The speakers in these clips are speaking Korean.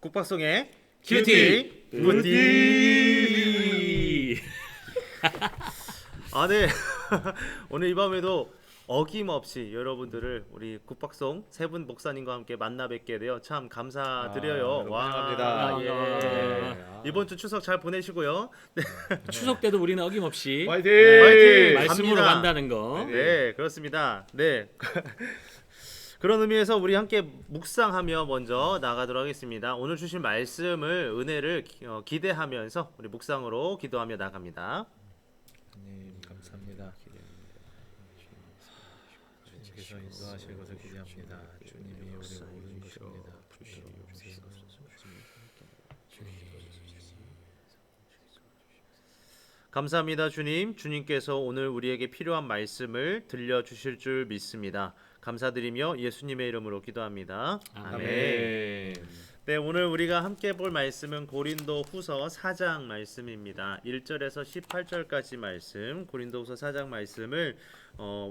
국박송의 큐티 뷰티. 네. 오늘 이 밤에도 어김없이 여러분들을 우리 국박송 세 분 목사님과 함께 만나 뵙게 되어 참 감사드려요. 환영합니다. 예. 예. 이번 주 추석 잘 보내시고요. 추석 때도 우리는 어김없이 화이팅! 화이팅! 말씀으로 갑니다. 간다는 거. 네, 그렇습니다. 네. 그런 의미에서 우리 함께 묵상하며 먼저 나가도록 하겠습니다. 오늘 주신 말씀을 은혜를 기대하면서 우리 묵상으로 기도하며 나갑니다. 하나님 감사합니다. 주님께서 인도하실 것을 기대합니다. 주님이 우리 모든 것입니다. 감사합니다, 주님. 주님께서 오늘 우리에게 필요한 말씀을 들려주실 줄 믿습니다. 감사드리며 예수님의 이름으로 기도합니다. 아멘. 네, 오늘 우리가 함께 볼 말씀은 고린도 후서 4장 말씀입니다. 1절에서 18절까지 말씀, 고린도 후서 4장 말씀을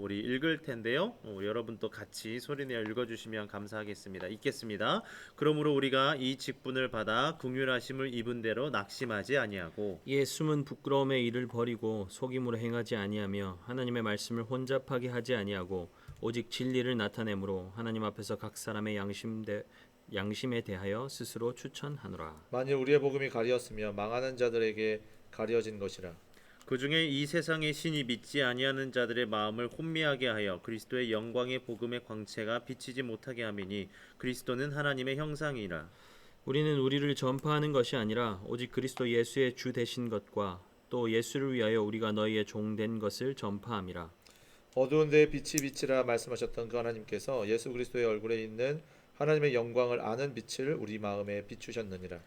우리 읽을 텐데요. 여러분도 같이 소리내어 읽어주시면 감사하겠습니다. 읽겠습니다. 그러므로 우리가 이 직분을 받아 긍휼하심을 입은 대로 낙심하지 아니하고 이에 숨은 부끄러움의 일을 버리고 속임으로 행하지 아니하며 하나님의 말씀을 혼잡하게 하지 아니하고 오직 진리를 나타내므로 하나님 앞에서 각 사람의 양심에 대하여 스스로 추천하노라. 만일 우리의 복음이 가리었으면 망하는 자들에게 가려진 것이라. 그 중에 이 세상의 신이 믿지 아니하는 자들의 마음을 혼미하게 하여 그리스도의 영광의 복음의 광채가 비치지 못하게 함이니 그리스도는 하나님의 형상이라. 우리는 우리를 전파하는 것이 아니라 오직 그리스도 예수의 주 되신 것과 또 예수를 위하여 우리가 너희의 종된 것을 전파함이라. 어두운 데에 빛이 비치라 말씀하셨던 그 하나님께서 예수 그리스도의 얼굴에 있는 하나님의 영광을 아는 빛을 우리 마음에 비추셨느니라.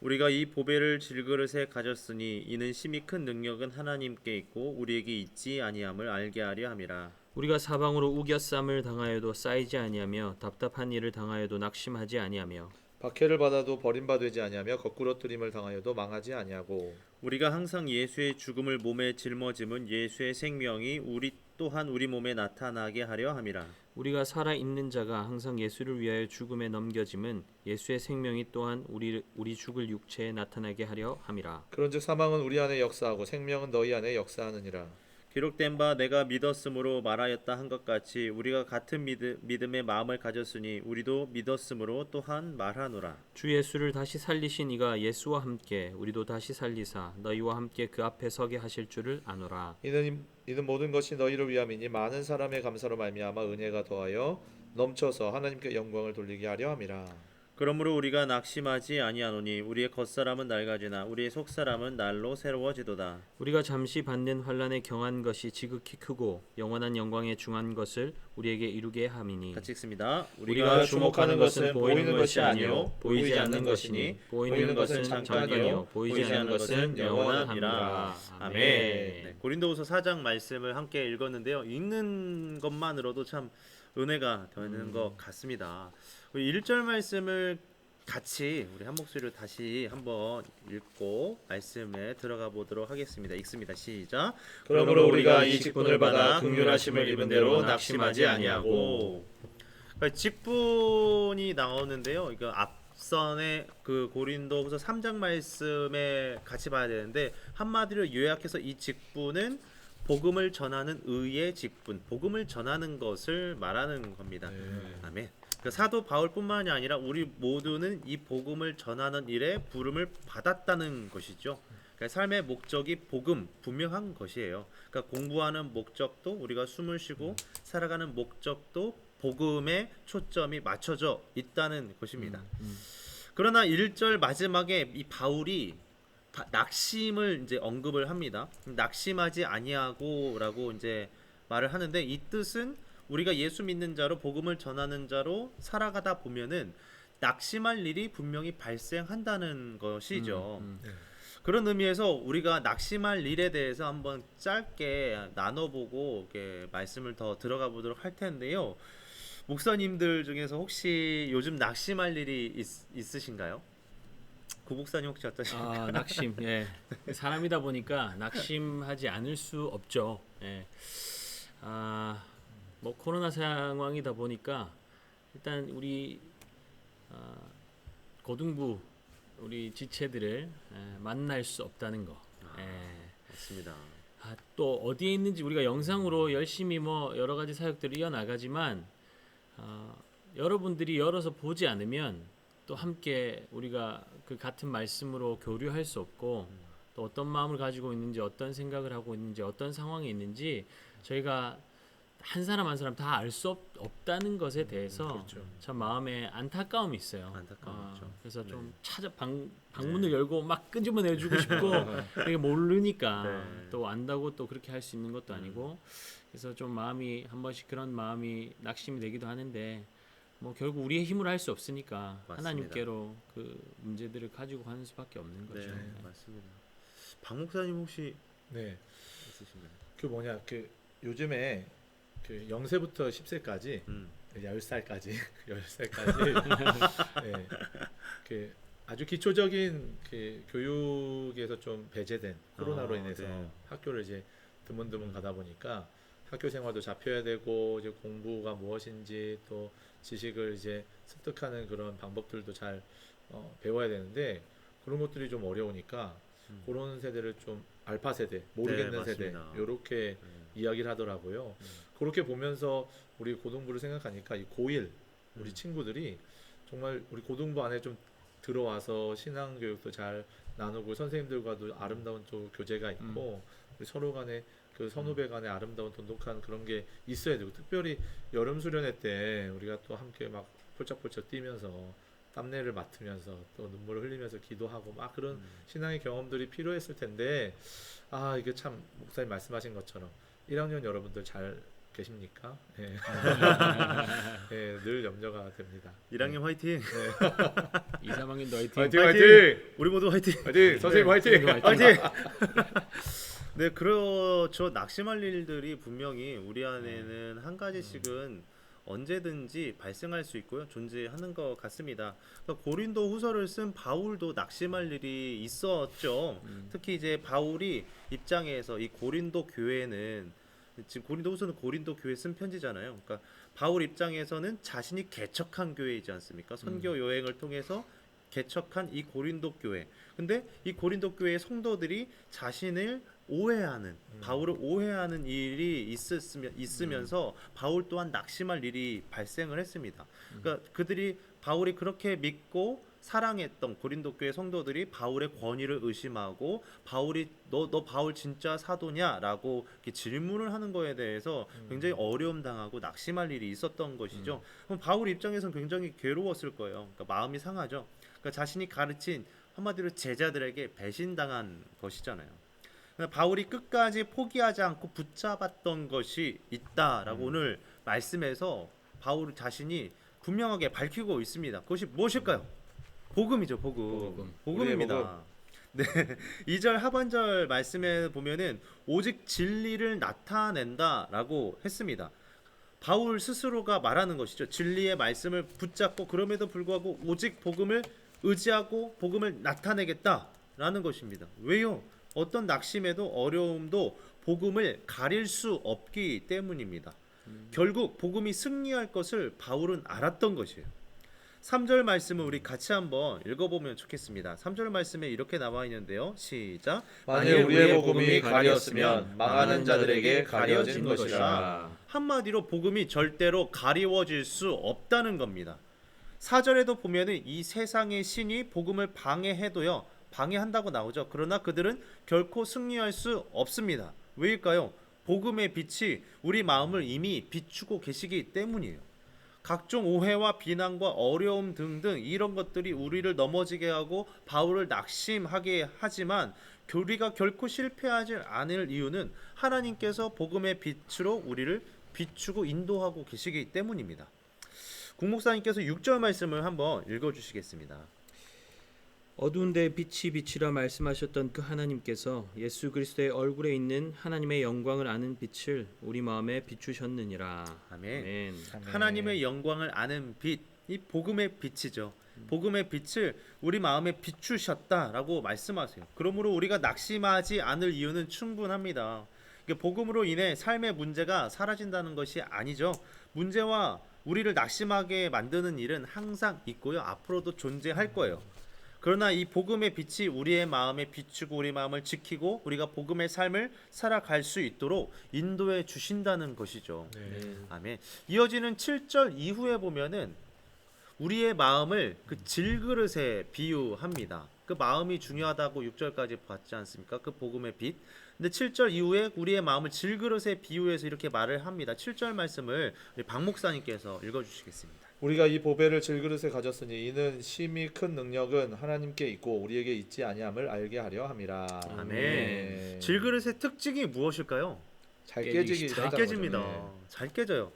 우리가 이 보배를 질그릇에 가졌으니 이는 심히 큰 능력은 하나님께 있고 우리에게 있지 아니함을 알게 하려 함이라. 우리가 사방으로 우겨쌈을 당하여도 쌓이지 아니하며 답답한 일을 당하여도 낙심하지 아니하며 박해를 받아도 버림바 되지 아니하며 거꾸로 뜨림을 당하여도 망하지 아니하고 우리가 항상 예수의 죽음을 몸에 짊어짐은 예수의 생명이 우리 또한 우리 몸에 나타나게 하려 함이라. 우리가 살아 있는 자가 항상 예수를 위하여 죽음에 넘겨짐은 예수의 생명이 또한 우리 죽을 육체에 나타나게 하려 함이라. 그런즉 사망은 우리 안에 역사하고 생명은 너희 안에 역사하느니라. 기록된 바 내가 믿었으므로 말하였다 한 것 같이 우리가 같은 믿음의 마음을 가졌으니 우리도 믿었으므로 또한 말하노라. 주 예수를 다시 살리신 이가 예수와 함께 우리도 다시 살리사 너희와 함께 그 앞에 서게 하실 줄을 아노라. 이는 모든 것이 너희를 위함이니 많은 사람의 감사로 말미암아 은혜가 더하여 넘쳐서 하나님께 영광을 돌리게 하려 함이라. 그러므로 우리가 낙심하지 아니하노니 우리의 겉사람은 낡아지나 우리의 속사람은 날로 새로워지도다. 우리가 잠시 받는 환난에 경한 것이 지극히 크고 영원한 영광에 중한 것을 우리에게 이루게 함이니 같이 읽습니다. 우리가 주목하는 것은 보이는 것이 아니요 보이지 않는 것이니 보이는 것은 잠깐이요 보이지 않는 것은 영원함이라. 아멘. 네, 고린도후서 4장 말씀을 함께 읽었는데요. 읽는 것만으로도 참 은혜가 되는 것 같습니다. 1절 말씀을 같이 우리 한 목소리로 다시 한번 읽고 말씀에 들어가 보도록 하겠습니다. 읽습니다. 시작. 그러므로 우리가 이 직분을 받아 긍휼하심을 입은 대로 낙심하지 아니하고. 그러니까 직분이 나오는데요. 이거 앞선의 그 고린도후서 3장 말씀에 같이 봐야 되는데 한마디로 요약해서 이 직분은 복음을 전하는 의의 직분, 복음을 전하는 것을 말하는 겁니다. 아멘. 그 사도 바울뿐만이 아니라 우리 모두는 이 복음을 전하는 일에 부름을 받았다는 것이죠. 그러니까 삶의 목적이 복음, 분명한 것이에요. 그러니까 공부하는 목적도 우리가 숨을 쉬고 살아가는 목적도 복음에 초점이 맞춰져 있다는 것입니다. 그러나 1절 마지막에 이 바울이 낙심을 이제 언급을 합니다. 낙심하지 아니하고라고 이제 말을 하는데 이 뜻은 우리가 예수 믿는 자로 복음을 전하는 자로 살아가다 보면은 낙심할 일이 분명히 발생한다는 것이죠. 그런 의미에서 우리가 낙심할 일에 대해서 한번 짧게 나눠보고 이렇게 말씀을 더 들어가 보도록 할 텐데요. 목사님들 중에서 혹시 요즘 낙심할 일이 있으신가요? 구목사님 혹시 어떠신가요? 낙심. 예. 사람이다 보니까 낙심하지 않을 수 없죠. 예. 뭐 코로나 상황이다 보니까 일단 우리 고등부 우리 지체들을 만날 수 없다는 거. 예. 맞습니다. 또 어디에 있는지 우리가 영상으로 열심히 뭐 여러 가지 사역들을 이어나가지만 여러분들이 열어서 보지 않으면 또 함께 우리가 그 같은 말씀으로 교류할 수 없고 또 어떤 마음을 가지고 있는지 어떤 생각을 하고 있는지 어떤 상황에 있는지 저희가 한 사람 한 사람 다 알 수 없다는 것에 대해서 그렇죠. 참 마음에 안타까움이 있어요. 안타까움이 있죠. 그래서 좀 네. 찾아 방문을 열고 막 끄집어내주고 싶고 이게 모르니까 네. 또 안다고 또 그렇게 할 수 있는 것도 아니고 그래서 좀 마음이 한 번씩 그런 마음이 낙심이 되기도 하는데 뭐 결국 우리의 힘으로 할 수 없으니까 맞습니다. 하나님께로 그 문제들을 가지고 가는 수밖에 없는 거죠. 네, 맞습니다. 박 목사님 혹시 네. 있으신가요? 그 뭐냐 그 요즘에 그 0세부터 10세까지 10살까지 10살까지 네, 그 아주 기초적인 그 교육에서 좀 배제된 코로나로 인해서 네. 학교를 이제 드문드문 가다 보니까 학교 생활도 잡혀야 되고 이제 공부가 무엇인지 또 지식을 이제 습득하는 그런 방법들도 잘 배워야 되는데 그런 것들이 좀 어려우니까 그런 세대를 좀 알파 세대 모르겠는 네, 세대 맞습니다. 요렇게 이야기를 하더라고요. 그렇게 보면서 우리 고등부를 생각하니까 이 고1 우리 친구들이 정말 우리 고등부 안에 좀 들어와서 신앙 교육도 잘 나누고 선생님들과도 아름다운 또 교제가 있고 우리 서로 간에 그 선후배 간에 아름다운 돈독한 그런 게 있어야 되고 특별히 여름 수련회 때 우리가 또 함께 막 폴짝폴짝 뛰면서 땀내를 맡으면서 또 눈물을 흘리면서 기도하고 막 그런 신앙의 경험들이 필요했을 텐데 아 이게 참 목사님 말씀하신 것처럼 1학년 여러분들 잘 계십니까? 네. 네, 늘 염려가 됩니다. 1학년 화이팅! 2, 3학년도 화이팅! 화이팅 화이팅! 우리 모두 화이팅! 화이팅! 선생님 화이팅! 화이팅! 네, 그렇죠. 낙심할 일들이 분명히 우리 안에는 한 가지씩은 언제든지 발생할 수 있고요. 존재하는 것 같습니다. 그러니까 고린도 후서를 쓴 바울도 낙심할 일이 있었죠. 특히 이제 바울이 입장에서 이 고린도 교회는 지금 고린도 후서는 고린도 교회 쓴 편지잖아요. 그러니까 바울 입장에서는 자신이 개척한 교회이지 않습니까? 선교 여행을 통해서 개척한 이 고린도 교회. 근데 이 고린도 교회의 성도들이 자신을 오해하는 바울을 오해하는 일이 있으면서 바울 또한 낙심할 일이 발생을 했습니다. 그러니까 그들이 바울이 그렇게 믿고 사랑했던 고린도 교회 성도들이 바울의 권위를 의심하고 바울이 너 바울 진짜 사도냐라고 이렇게 질문을 하는 거에 대해서 굉장히 어려움 당하고 낙심할 일이 있었던 것이죠. 그럼 바울 입장에서는 굉장히 괴로웠을 거예요. 그러니까 마음이 상하죠. 그러니까 자신이 가르친 한마디로 제자들에게 배신당한 것이잖아요. 그러니까 바울이 끝까지 포기하지 않고 붙잡았던 것이 있다라고 오늘 말씀에서 바울 자신이 분명하게 밝히고 있습니다. 그것이 무엇일까요? 복음이죠, 복음. 복음입니다. 우리의 복음. 네, 2절 하반절 말씀에 보면은 오직 진리를 나타낸다라고 했습니다. 바울 스스로가 말하는 것이죠. 진리의 말씀을 붙잡고 그럼에도 불구하고 오직 복음을 의지하고 복음을 나타내겠다라는 것입니다. 왜요? 어떤 낙심에도 어려움도 복음을 가릴 수 없기 때문입니다. 결국 복음이 승리할 것을 바울은 알았던 것이에요. 3절 말씀을 우리 같이 한번 읽어보면 좋겠습니다. 3절 말씀에 이렇게 나와 있는데요. 시작. 만일 우리의 복음이 가렸으면 망하는 자들에게 가려진 것이라. 한마디로 복음이 절대로 가리워질 수 없다는 겁니다. 4절에도 보면은 이 세상의 신이 복음을 방해해도요. 방해한다고 나오죠. 그러나 그들은 결코 승리할 수 없습니다. 왜일까요? 복음의 빛이 우리 마음을 이미 비추고 계시기 때문이에요. 각종 오해와 비난과 어려움 등등 이런 것들이 우리를 넘어지게 하고 바울을 낙심하게 하지만 우리가 결코 실패하지 않을 이유는 하나님께서 복음의 빛으로 우리를 비추고 인도하고 계시기 때문입니다. 국목사님께서 6절 말씀을 한번 읽어주시겠습니다. 어두운 데 빛이 빛이라 말씀하셨던 그 하나님께서 예수 그리스도의 얼굴에 있는 하나님의 영광을 아는 빛을 우리 마음에 비추셨느니라. 아멘. 아멘. 하나님의 영광을 아는 빛, 이 복음의 빛이죠. 복음의 빛을 우리 마음에 비추셨다라고 말씀하세요. 그러므로 우리가 낙심하지 않을 이유는 충분합니다. 복음으로 인해 삶의 문제가 사라진다는 것이 아니죠. 문제와 우리를 낙심하게 만드는 일은 항상 있고요. 앞으로도 존재할 거예요. 그러나 이 복음의 빛이 우리의 마음에 비추고 우리 마음을 지키고 우리가 복음의 삶을 살아갈 수 있도록 인도해 주신다는 것이죠. 네. 아멘. 이어지는 7절 이후에 보면은 우리의 마음을 그 질그릇에 비유합니다. 그 마음이 중요하다고 6절까지 봤지 않습니까? 그 복음의 빛. 근데 7절 이후에 우리의 마음을 질그릇에 비유해서 이렇게 말을 합니다. 7절 말씀을 우리 박 목사님께서 읽어 주시겠습니다. 우리가 이 보배를 질그릇에 가졌으니 이는 심히 큰 능력은 하나님께 있고 우리에게 있지 아니함을 알게 하려 함이라. 아멘. 네. 질그릇의 특징이 무엇일까요? 잘 깨지기 깨지기 잘 하다는 깨집니다. 거죠. 잘 깨져요.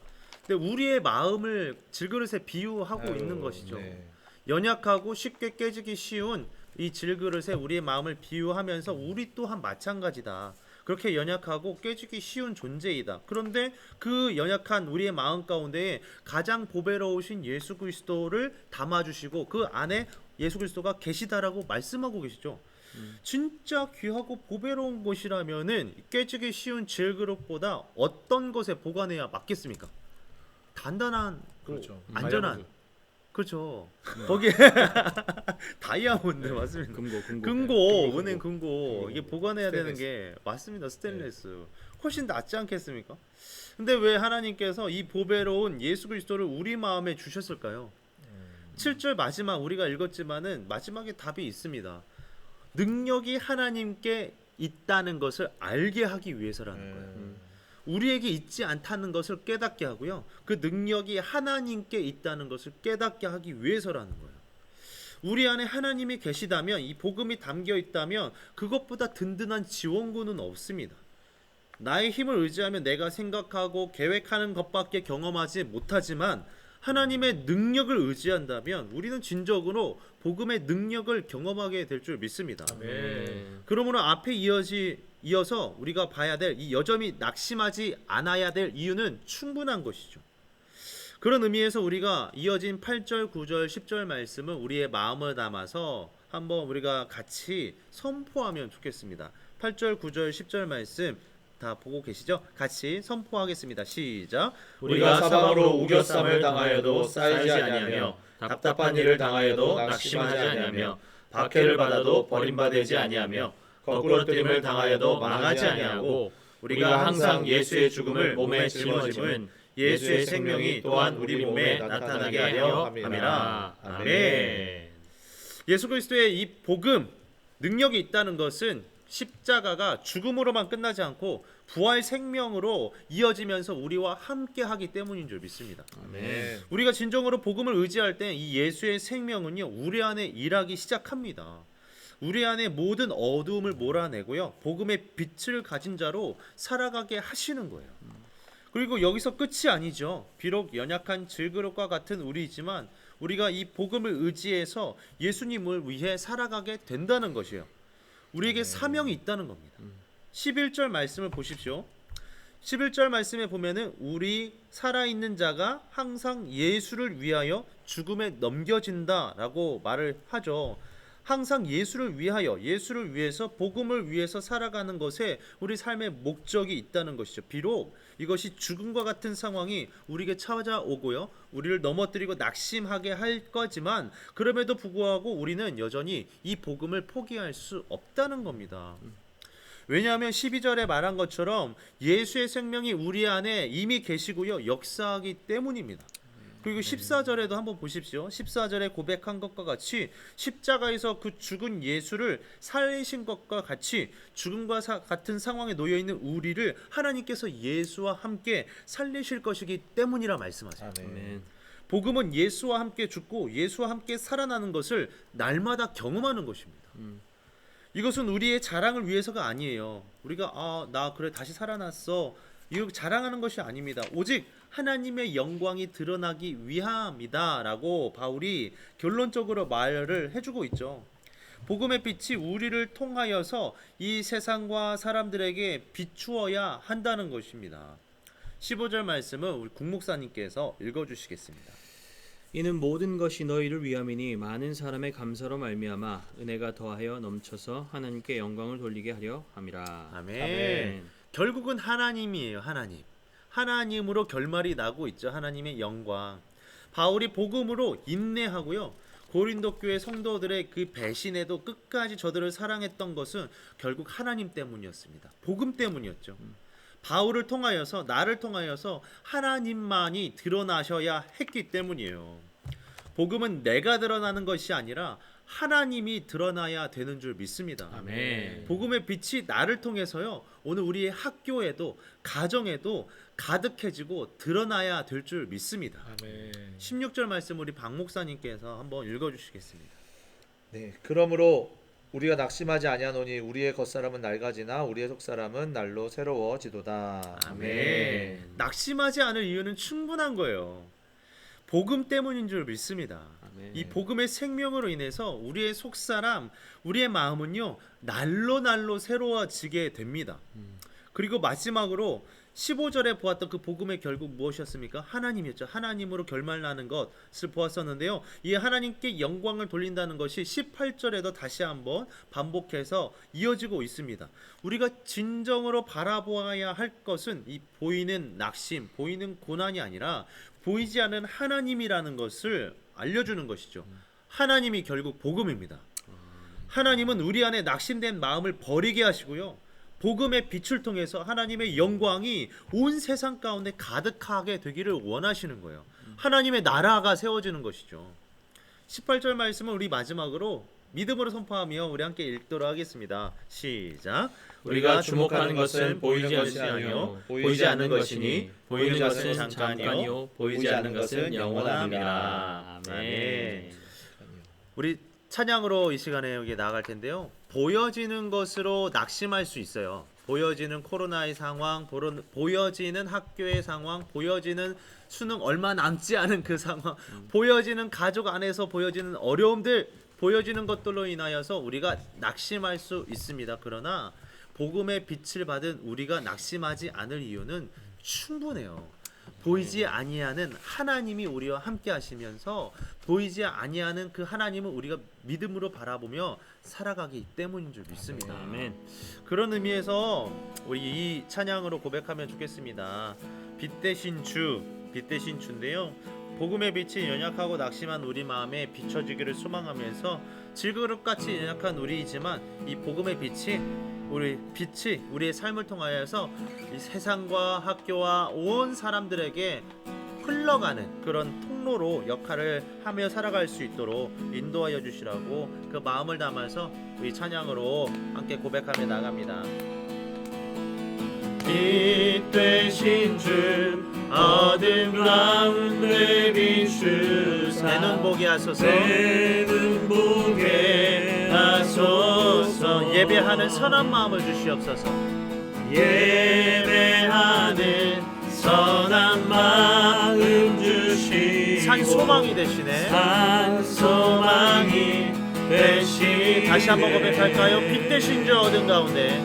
근데 우리의 마음을 질그릇에 비유하고 아유, 있는 것이죠. 네. 연약하고 쉽게 깨지기 쉬운 이 질그릇에 우리의 마음을 비유하면서 우리 또한 마찬가지다. 그렇게 연약하고 깨지기 쉬운 존재이다. 그런데 그 연약한 우리의 마음 가운데 가장 보배로우신 예수 그리스도를 담아주시고 그 안에 예수 그리스도가 계시다라고 말씀하고 계시죠. 진짜 귀하고 보배로운 것이라면은 깨지기 쉬운 질그릇보다 어떤 것에 보관해야 맞겠습니까? 단단한, 그렇죠. 안전한. 다이아몬드. 그렇죠. 거기에 다이아몬드 맞습니다. 금고, 은행 금고 이게 보관해야 되는 게 맞습니다. 스테인레스 훨씬 낫지 않겠습니까? 근데 왜 하나님께서 이 보배로운 예수 그리스도를 우리 마음에 주셨을까요? 7절 마지막 우리가 읽었지만은 마지막에 답이 있습니다. 능력이 하나님께 있다는 것을 알게 하기 위해서라는 거예요. 우리에게 있지 않다는 것을 깨닫게 하고요. 그 능력이 하나님께 있다는 것을 깨닫게 하기 위해서라는 거예요. 우리 안에 하나님이 계시다면 이 복음이 담겨 있다면 그것보다 든든한 지원군은 없습니다. 나의 힘을 의지하면 내가 생각하고 계획하는 것밖에 경험하지 못하지만 하나님의 능력을 의지한다면 우리는 진정으로 복음의 능력을 경험하게 될 줄 믿습니다. 아멘. 그러므로 앞에 이어서 우리가 봐야 될 이 여점이 낙심하지 않아야 될 이유는 충분한 것이죠. 그런 의미에서 우리가 이어진 8절, 9절, 10절 말씀은 우리의 마음을 담아서 한번 우리가 같이 선포하면 좋겠습니다. 8절, 9절, 10절 말씀 다 보고 계시죠? 같이 선포하겠습니다. 시작. 우리가 사방으로 우겨쌈을 당하여도 쌓이지 아니하며 답답한 일을 당하여도 낙심하지 아니하며 박해를 받아도 버림받지 아니하며 거꾸로 뜨림을 당하여도 망하지 아니하고 우리가 항상 예수의 죽음을 몸에 짊어짐은 예수의 생명이 또한 우리 몸에 나타나게 하려 함이라. 아멘. 예수 그리스도의 이 복음 능력이 있다는 것은 십자가가 죽음으로만 끝나지 않고 부활 생명으로 이어지면서 우리와 함께 하기 때문인 줄 믿습니다. 아멘. 우리가 진정으로 복음을 의지할 때 이 예수의 생명은요 우리 안에 일하기 시작합니다. 우리 안에 모든 어두움을 몰아내고요 복음의 빛을 가진 자로 살아가게 하시는 거예요. 그리고 여기서 끝이 아니죠. 비록 연약한 질그릇과 같은 우리이지만 우리가 이 복음을 의지해서 예수님을 위해 살아가게 된다는 것이에요. 우리에게 사명이 있다는 겁니다. 11절 말씀을 보십시오. 11절 말씀에 보면은 우리 살아있는 자가 항상 예수를 위하여 죽음에 넘겨진다라고 말을 하죠. 항상 예수를 위하여, 예수를 위해서, 복음을 위해서 살아가는 것에 우리 삶의 목적이 있다는 것이죠. 비록 이것이 죽음과 같은 상황이 우리에게 찾아오고요, 우리를 넘어뜨리고 낙심하게 할 거지만 그럼에도 불구하고 우리는 여전히 이 복음을 포기할 수 없다는 겁니다. 왜냐하면 12절에 말한 것처럼 예수의 생명이 우리 안에 이미 계시고요 역사하기 때문입니다. 그리고 14절에도 한번 보십시오. 14절에 고백한 것과 같이 십자가에서 그 죽은 예수를 살리신 것과 같이 죽음과 같은 상황에 놓여 있는 우리를 하나님께서 예수와 함께 살리실 것이기 때문이라 말씀하세요. 아멘. 복음은 예수와 함께 죽고 예수와 함께 살아나는 것을 날마다 경험하는 것입니다. 이것은 우리의 자랑을 위해서가 아니에요. 우리가 나 그래 다시 살아났어 이렇게 자랑하는 것이 아닙니다. 오직 하나님의 영광이 드러나기 위함이다라고 바울이 결론적으로 말을 해주고 있죠. 복음의 빛이 우리를 통하여서 이 세상과 사람들에게 비추어야 한다는 것입니다. 15절 말씀은 우리 국목사님께서 읽어주시겠습니다. 이는 모든 것이 너희를 위함이니 많은 사람의 감사로 말미암아 은혜가 더하여 넘쳐서 하나님께 영광을 돌리게 하려 함이라. 아멘. 아멘. 결국은 하나님이에요. 하나님. 하나님으로 결말이 나고 있죠. 하나님의 영광. 바울이 복음으로 인내하고요. 고린도 교회 성도들의 그 배신에도 끝까지 저들을 사랑했던 것은 결국 하나님 때문이었습니다. 복음 때문이었죠. 바울을 통하여서, 나를 통하여서 하나님만이 드러나셔야 했기 때문이에요. 복음은 내가 드러나는 것이 아니라 하나님이 드러나야 되는 줄 믿습니다. 아멘. 복음의 빛이 나를 통해서요, 오늘 우리의 학교에도 가정에도 가득해지고 드러나야 될 줄 믿습니다. 아멘. 16절 말씀 우리 박 목사님께서 한번 읽어주시겠습니다. 네, 그러므로 우리가 낙심하지 아니하노니 우리의 겉사람은 낡아지나 우리의 속사람은 날로 새로워지도다. 아멘. 낙심하지 않을 이유는 충분한 거예요. 복음 때문인 줄 믿습니다. 아멘. 이 복음의 생명으로 인해서 우리의 속사람, 우리의 마음은요, 날로 새로워지게 됩니다. 그리고 마지막으로 15절에 보았던 그 복음의 결국 무엇이었습니까? 하나님이었죠. 하나님으로 결말나는 것을 보았었는데요. 이 하나님께 영광을 돌린다는 것이 18절에도 다시 한번 반복해서 이어지고 있습니다. 우리가 진정으로 바라보아야 할 것은 이 보이는 낙심, 보이는 고난이 아니라 보이지 않는 하나님이라는 것을 알려주는 것이죠. 하나님이 결국 복음입니다. 하나님은 우리 안에 낙심된 마음을 버리게 하시고요, 복음의 빛을 통해서 하나님의 영광이 온 세상 가운데 가득하게 되기를 원하시는 거예요. 하나님의 나라가 세워지는 것이죠. 18절 말씀은 우리 마지막으로 믿음으로 선포하며 우리 함께 읽도록 하겠습니다. 시작. 우리가 주목하는 것은 보이지 것이 아니요 보이지 않는 것이니 보이는 것은 잠깐이요 보이지 않는 것은 영원함이라. 아멘. 우리 찬양으로 이 시간에 여기 나아갈 텐데요. 보여지는 것으로 낙심할 수 있어요. 보여지는 코로나의 상황, 보여지는 학교의 상황, 보여지는 수능 얼마 남지 않은 그 상황, 보여지는 가족 안에서 보여지는 어려움들, 보여지는 것들로 인하여서 우리가 낙심할 수 있습니다. 그러나 복음의 빛을 받은 우리가 낙심하지 않을 이유는 충분해요. 보이지 아니하는 하나님이 우리와 함께 하시면서 보이지 아니하는 그 하나님을 우리가 믿음으로 바라보며 살아가기 때문인 줄 믿습니다. 아멘. 그런 의미에서 우리 이 찬양으로 고백하면 좋겠습니다. 빛 대신 주인데요. 복음의 빛이 연약하고 낙심한 우리 마음에 비춰지기를 소망하면서 질그릇같이 연약한 우리이지만 이 복음의 빛이 우리의 삶을 통하여서 이 세상과 학교와 온 사람들에게 흘러가는 그런 통로로 역할을 하며 살아갈 수 있도록 인도하여 주시라고 그 마음을 담아서 우리 찬양으로 함께 고백하며 나갑니다. 빛 되신 주 어둠 가운데 비추사 내 눈 보게 하소서. 내 눈 보게 하소서. 예배하는 선한 마음을 주시옵소서. 예배하는 선한 마음 주시고 산 소망이 되시네. 산 소망이 되시네. 다시 한번 고백할까요? 빛 대신 주 어둠 가운데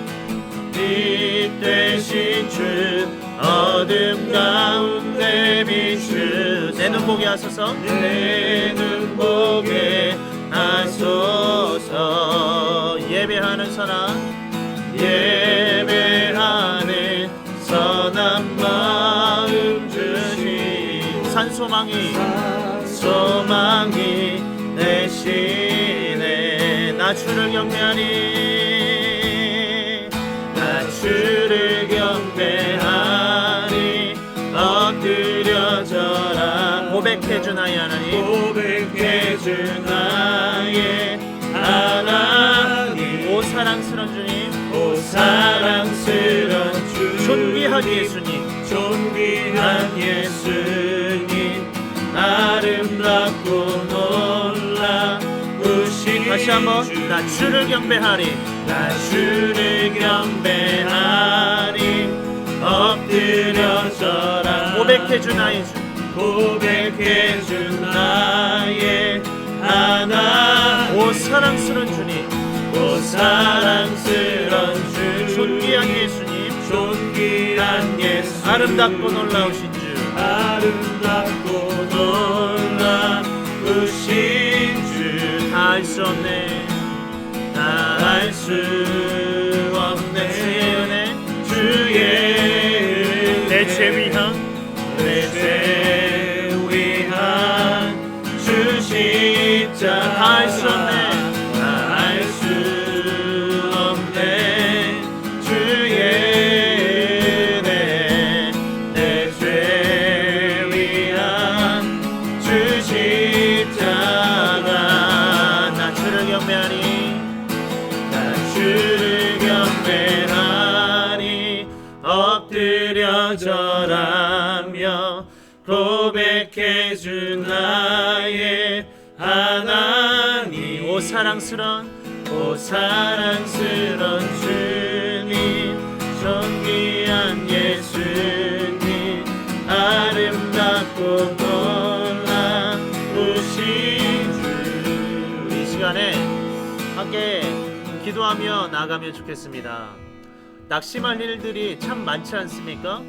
빛 되신 주 어둠 가운데 비추사 내 눈 보게 하소서. 내 눈 보게 하소서. 예배하는 선한 마음 주시 산 소망이 되시네. 나 주를 경배하니 나 주를 경배하니 엎드려져라. 고백해주 나의 하나님. 고백해주 나의 하나님. 오 사랑스러운 주님. 오 사랑스러운 주 존귀한 예수님. 존귀한 예수님. 아름답고 놀라우신 다시 한번 주. 나 주를 경배하리. 나 주를 경배하리. 엎드려져라. 고백해주 나의 주. 고백해주 나의 하나님. 오 사랑스러운 주님. 오 사랑스러운 주. 존귀한 예수님. 존귀한 예수. 아름답고 놀라우신 주. 아름답고 놀라우신 주. 다 알 수 없네. 다 알 수 없네. 주의 은혜. 주의 내 죄 위한 내 죄 위한 주 십자가 알 수 없네 알 수 없네 주의 은혜 내 죄 위한 주 십자가 나 주를 경배하니 나 주를 경배하니 엎드려 절하며 고백해준 나의 하나님 오 사랑스런 주님 존귀한 예수님 아름답고 놀라우신 주 이 시간에 함께 기도하며 나가면 좋겠습니다. 낙심할 일들이 참 많지 않습니까?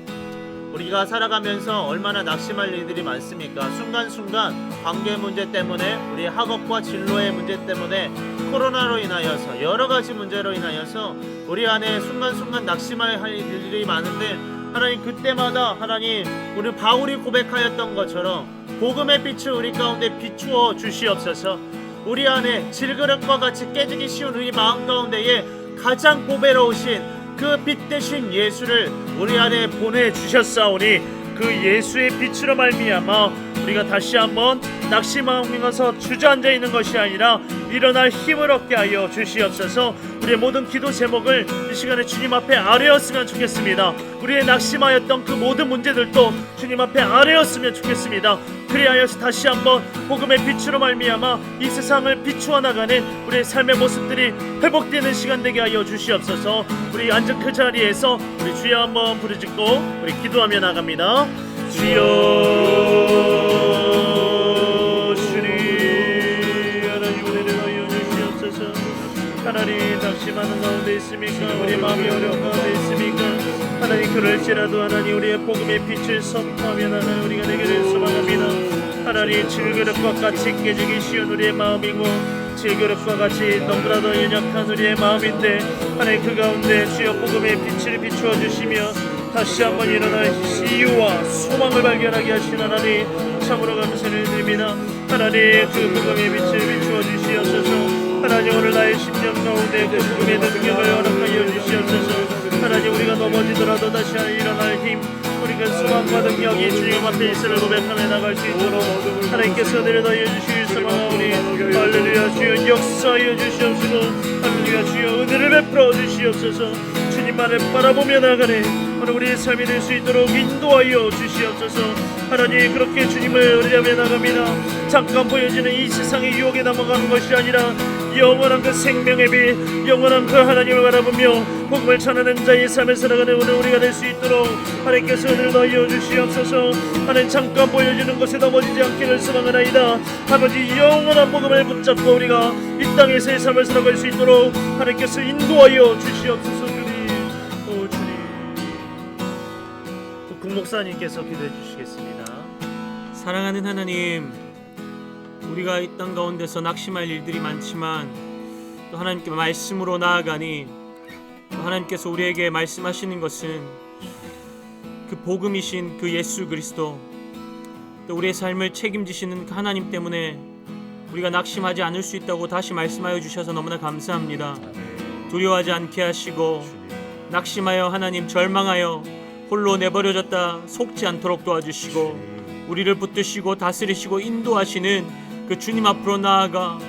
우리가 살아가면서 얼마나 낙심할 일들이 많습니까? 순간순간 관계 문제 때문에 우리 학업과 진로의 문제 때문에 코로나로 인하여서 여러 가지 문제로 인하여서 우리 안에 순간순간 낙심할 일들이 많은데 하나님 그때마다 하나님 우리 바울이 고백하였던 것처럼 복음의 빛을 우리 가운데 비추어 주시옵소서. 우리 안에 질그릇과 같이 깨지기 쉬운 우리 마음 가운데에 가장 보배로우신 그 빛 대신 예수를 우리 안에 보내주셨사오니 그 예수의 빛으로 말미암아 우리가 다시 한번 낙심하면서 주저앉아 있는 것이 아니라 일어날 힘을 얻게 하여 주시옵소서. 우리의 모든 기도 제목을 이 시간에 주님 앞에 아뢰었으면 좋겠습니다. 우리의 낙심하였던 그 모든 문제들도 주님 앞에 아뢰었으면 좋겠습니다. 그리하여서 다시 한번 복음의 빛으로 말미암아 이 세상을 비추어 나가는 우리의 삶의 모습들이 회복되는 시간 되게 하여 주시옵소서. 우리 앉은 그 자리에서 우리 주여 한번 부르짖고 우리 기도하며 나갑니다. 주여 주님 하나님 은혜를 하여 주시옵소서. 하나님 낙심하는 가운데 있습니까? 우리 마음이 어려운 가운데 있습니까? 하나님 그럴지라도 하나님 우리의 복음의 빛을 선포하면 하나님 우리가 되기를 소망합니다. 하나님 질그릇과 같이 깨지기 쉬운 우리의 마음이고 질그릇과 같이 너무나도 연약한 우리의 마음인데 하나님 그 가운데 주여 복음의 빛을 비추어 주시며 다시 한번 일어날 이유와 소망을 발견하게 하신 하나님 참으로 감사를 드립니다. 하나님 그 복음의 빛을 비추어 주시옵소서. 하나님 오늘 나의 심령 가운데 그 복음의 능력을 허락하여 주시옵소서. 하나님 우리가 넘어지더라도 다시 일어날 힘 우리 그 소망과 능력이 주님 앞에 있음을 고백하며 나갈 수 있도록 하나님께서 내려다여 주실 소망하오니 할렐루야 주여 역사하여 주시옵시고 할렐루야 주여 은혜를 베풀어 주시옵소서. 주님만을 바라보며 나가네 오늘 우리의 삶이 될 수 있도록 인도하여 주시옵소서. 하나님 그렇게 주님을 의뢰하며 나갑니다. 잠깐 보여지는 이 세상의 유혹에 넘어가는 것이 아니라 영원한 그 생명의 빛 영원한 그 하나님을 바라보며 복음을 전하는 자의 삶을 살아가는 오늘 우리가 될 수 있도록 하나님께서 은혜를 더하여 주시옵소서. 하나님 잠깐 보여지는 것에 넘어지지 않기를 소망하나이다. 아버지 영원한 복음을 붙잡고 우리가 이 땅에서의 삶을 살아갈 수 있도록 하나님께서 인도하여 주시옵소서. 국목사님께서 기도해 주시겠습니다. 사랑하는 하나님, 우리가 이 땅 가운데서 낙심할 일들이 많지만 또 하나님께 말씀으로 나아가니 또 하나님께서 우리에게 말씀하시는 것은 그 복음이신 그 예수 그리스도 또 우리의 삶을 책임지시는 그 하나님 때문에 우리가 낙심하지 않을 수 있다고 다시 말씀하여 주셔서 너무나 감사합니다. 두려워하지 않게 하시고 낙심하여 하나님 절망하여 홀로 내버려졌다 속지 않도록 도와주시고 우리를 붙드시고 다스리시고 인도하시는 그 주님 앞으로 나아가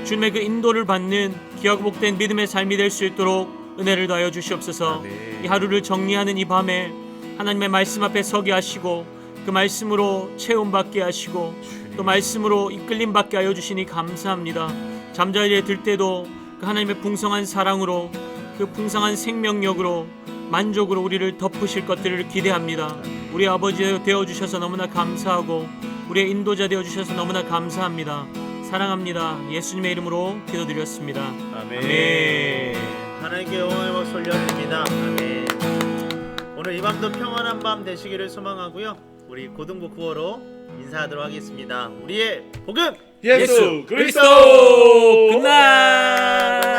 주님의 그 인도를 받는 귀하고 복된 믿음의 삶이 될 수 있도록 은혜를 더하여 주시옵소서. 이 하루를 정리하는 이 밤에 하나님의 말씀 앞에 서게 하시고 그 말씀으로 체험받게 하시고 또 말씀으로 이끌림 받게 하여 주시니 감사합니다. 잠자리에 들 때도 그 하나님의 풍성한 사랑으로 그 풍성한 생명력으로 만족으로 우리를 덮으실 것들을 기대합니다. 우리 아버지 되어주셔서 너무나 감사하고 우리의 인도자 되어주셔서 너무나 감사합니다. 사랑합니다. 예수님의 이름으로 기도드렸습니다. 아멘. 아멘. 하나님께 영광의 박수 올려드립니다. 아멘. 오늘 이 밤도 평안한 밤 되시기를 소망하고요. 우리 고등부 구호로 인사하도록 하겠습니다. 우리의 복음 예수 그리스도 끝나.